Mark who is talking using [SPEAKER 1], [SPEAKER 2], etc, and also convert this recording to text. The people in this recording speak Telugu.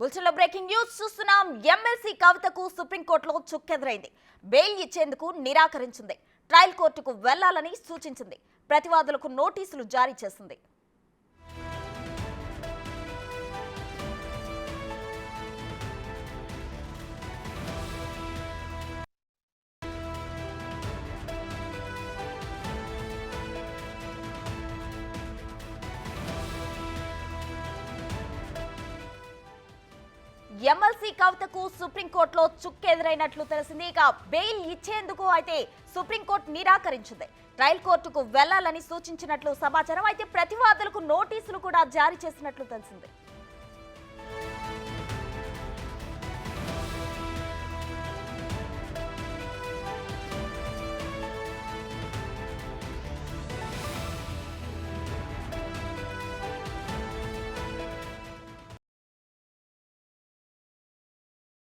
[SPEAKER 1] బులెటిన్లో బ్రేకింగ్ న్యూస్ చూస్తున్నాం. ఎమ్మెల్సీ కవితకు సుప్రీంకోర్టులో చుక్కెదురైంది. బెయిల్ ఇచ్చేందుకు నిరాకరించింది. ట్రయల్ కోర్టుకు వెళ్లాలని సూచించింది. ప్రతివాదులకు నోటీసులు జారీ చేసింది. ఎమ్మెల్సీ కవితకు సుప్రీంకోర్టులో చుక్కెదురైనట్లు తెలిసింది. ఇక బెయిల్ ఇచ్చేందుకు అయితే సుప్రీంకోర్టు నిరాకరించింది. ట్రయల్ కోర్టుకు వెళ్లాలని సూచించినట్లు సమాచారం. అయితే ప్రతివాదులకు నోటీసులు కూడా జారీ చేసినట్లు తెలిసింది.